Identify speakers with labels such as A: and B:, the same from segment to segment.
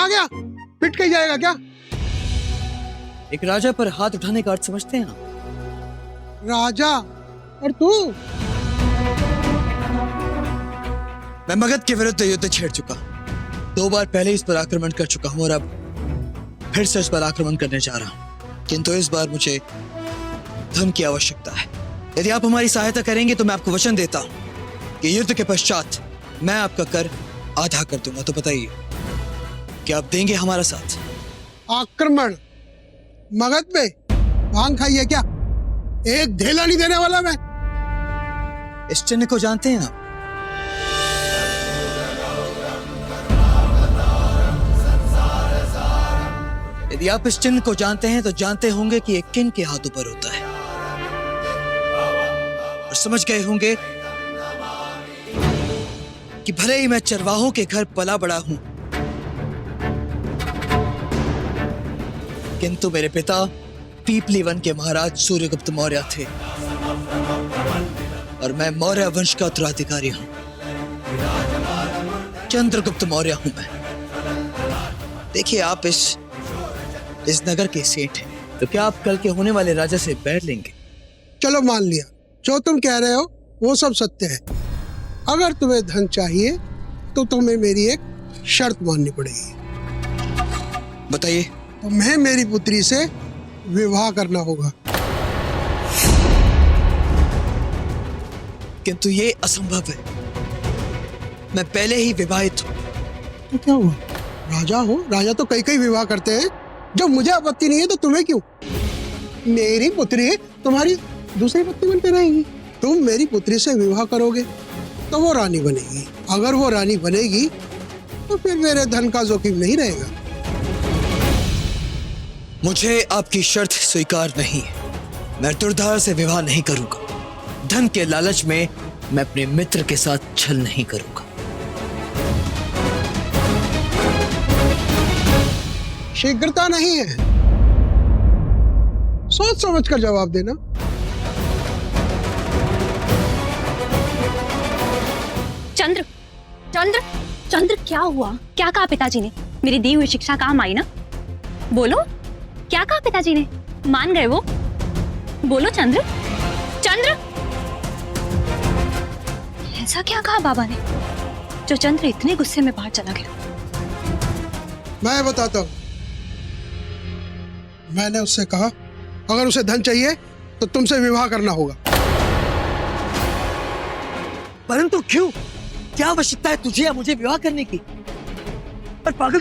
A: आ गया, पिट के जाएगा क्या?
B: एक राजा पर हाथ उठाने का अर्थ समझते हैं आप?
A: राजा और तू?
B: मैं मगध के विरुद्ध युद्ध छेड़ चुका, 2 बार पहले इस पर आक्रमण कर चुका हूं और अब फिर से इस पर आक्रमण करने जा रहा हूं। किंतु इस बार मुझे धन की आवश्यकता है। यदि आप हमारी सहायता करेंगे तो मैं आपको वचन देता हूं कि युद्ध के पश्चात मैं आपका कर आधा कर दूंगा। तो बताइए, क्या आप देंगे हमारा साथ?
A: आक्रमण मगध में? भांग खाई है क्या? एक ढेला नहीं देने वाला मैं।
B: इस चिन्ह को जानते हैं आप? यदि आप इस चिन्ह को जानते हैं तो जानते होंगे कि ये किन के हाथों पर होता है, और समझ गए होंगे कि भले ही मैं चरवाहों के घर पला बड़ा हूं, किंतु मेरे पिता पीपली वन के महाराज सूर्यगुप्त मौर्य थे और मैं मौर्य वंश का उत्तराधिकारी हूं। चंद्रगुप्त मौर्य हूं मैं। देखिए, आप इस नगर के सेठ हैं, तो क्या आप कल के होने वाले राजा से बैठ लेंगे?
A: चलो मान लिया, जो तुम कह रहे हो वो सब सत्य है। अगर तुम्हें धन चाहिए तो तुम्हें मेरी एक शर्त माननी पड़ेगी।
B: बताइए।
A: तुम्हें मेरी पुत्री से विवाह करना होगा।
B: किंतु ये असंभव है, मैं पहले ही विवाहित हूं।
A: तो क्या हुआ? राजा हो, राजा तो कई विवाह करते हैं। जब मुझे आपत्ति नहीं है तो तुम्हें क्यों? मेरी पुत्री तुम्हारी दूसरी पत्नी बनकर रहेगी। तुम मेरी पुत्री से विवाह करोगे तो वो रानी बनेगी। अगर वो रानी बनेगी तो फिर मेरे धन का जोखिम नहीं रहेगा।
B: मुझे आपकी शर्त स्वीकार नहीं है। मैं दुर्धार से विवाह नहीं करूंगा। धन के लालच में मैं अपने मित्र के साथ छल नहीं करूंगा।
A: शीघ्रता नहीं है, सोच समझ कर जवाब देना।
C: चंद्र चंद्र चंद्र, क्या हुआ? क्या कहा पिताजी ने? मेरी दी हुई शिक्षा काम आई ना? बोलो, क्या कहा पिताजी ने? मान गए वो? बोलो चंद्र। चंद्र, ऐसा क्या कहा बाबा ने जो चंद्र इतने गुस्से में बाहर चला गया?
A: मैं बताता हूं। मैंने उससे कहा अगर उसे धन चाहिए तो तुमसे विवाह करना होगा।
B: परंतु क्यों? क्या आवश्यकता है तुझे या मुझे विवाह करने की? पर पागल,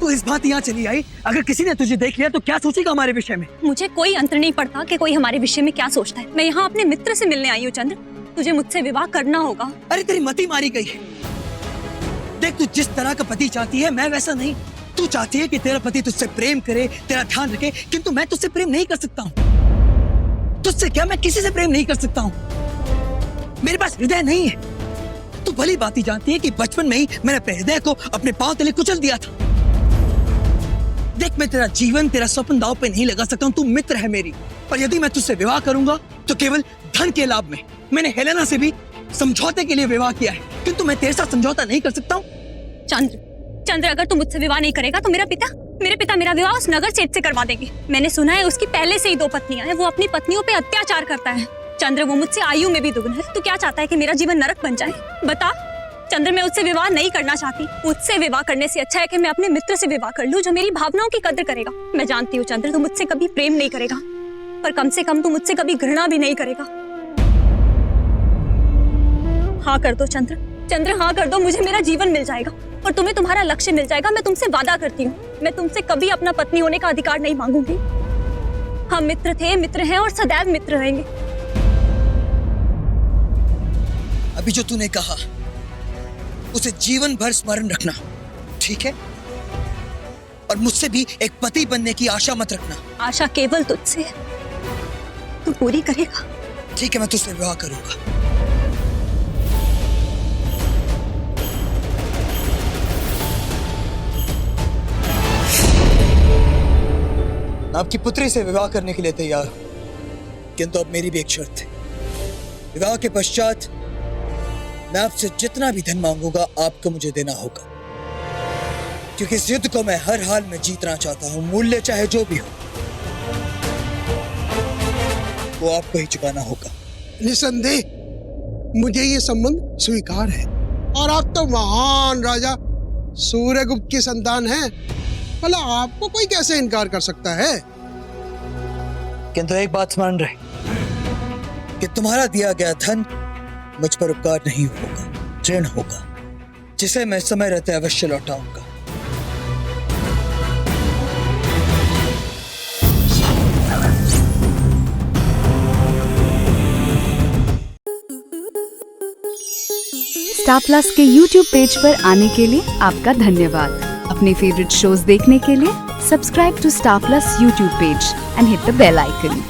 B: तू इस बात यहाँ चली आई। अगर किसी ने तुझे देख लिया तो क्या सोचेगा हमारे विषय में?
C: मुझे कोई अंतर नहीं पड़ता कि कोई हमारे विषय में क्या सोचता है। मैं यहाँ अपने मित्र से मिलने आई हूँ चंद्र। तुझे मुझसे विवाह करना होगा।
B: अरे तेरी मति मारी गई है। देख, तू जिस तरह का पति चाहती है, मैं वैसा नहीं। तू चाहती है कि तेरा पति तुझसे प्रेम करे, तेरा ध्यान रखे, किंतु मैं तुझसे प्रेम नहीं कर सकता हूँ। तुझसे क्या, मैं किसी से प्रेम नहीं कर सकता हूँ। मेरे पास हृदय नहीं है। तू भली बात ही जानती है कि बचपन में ही मैंने अपने हृदय को अपने पांव तले कुचल दिया था। देख, मैं तेरा जीवन, तेरा स्वप्न दांव पे नहीं लगा सकता हूँ। तू मित्र है मेरी, पर यदि मैं तुझसे विवाह करूंगा तो केवल धन के लाभ में। मैंने हेलेना से भी समझौते के लिए विवाह किया है, किंतु मैं तेरे साथ समझौता नहीं कर सकता हूँ।
C: चंद्र, अगर तू मुझसे विवाह नहीं करेगा तो मेरे पिता मेरा विवाह उस नगर सेठ से करवा देंगे। मैंने सुना है उसकी पहले से ही 2 पत्नियां हैं। वो अपनी पत्नियों पे अत्याचार करता है। चंद्र, वो मुझसे आयु में भी दुगुना है। तू क्या चाहता है कि मेरा जीवन नरक बन जाए? बता चंद्र, मैं उससे विवाह नहीं करना चाहती। उससे विवाह करने से अच्छा है कि मैं अपने मित्र से विवाह कर लूं जो मेरी भावनाओं की कदर करेगा। मैं जानती हूँ चंद्र, तू मुझसे कभी प्रेम नहीं करेगा, पर कम से कम तू मुझसे कभी घृणा भी नहीं करेगा। हाँ कर दो चंद्र, हाँ कर दो। मुझे मेरा जीवन मिल जाएगा और तुम्हें तुम्हारा लक्ष्य मिल जाएगा। मैं तुमसे वादा करती हूँ, मैं तुमसे कभी अपना पत्नी होने का अधिकार नहीं मांगूंगी। हम मित्र थे, मित्र हैं और सदैव मित्र रहेंगे।
B: अभी जो तूने कहा उसे जीवन भर स्मरण रखना, ठीक है? और मुझसे भी एक पति बनने की आशा मत रखना।
C: आशा केवल तुझसे है, तू पूरी करेगा?
B: ठीक है, मैं तुझसे विवाह करूंगा। मैं आपकी पुत्री से विवाह करने के लिए तैयार हूं, किंतु अब मेरी भी एक शर्त है। विवाह के पश्चात मैं आपसे जितना भी धन मांगूंगा आपको मुझे देना होगा। क्योंकि इस युद्ध को मैं हर हाल में जीतना चाहता हूँ, मूल्य चाहे जो भी हो वो आपको ही चुकाना होगा।
A: निसंदेह मुझे ये संबंध स्वीकार है और आप तो महान राजा सूर्यगुप्त की संतान हैं। भला आपको कोई कैसे इनकार कर सकता है?
B: किंतु एक बात मान रहे कि तुम्हारा दिया गया धन मुझ पर उपकार नहीं होगा, ऋण होगा, जिसे मैं समय रहते अवश्य लौटाऊंगा।
D: स्टार प्लस के YouTube पेज पर आने के लिए आपका धन्यवाद। अपने फेवरेट शोज देखने के लिए subscribe to Star Plus YouTube page and hit the bell icon.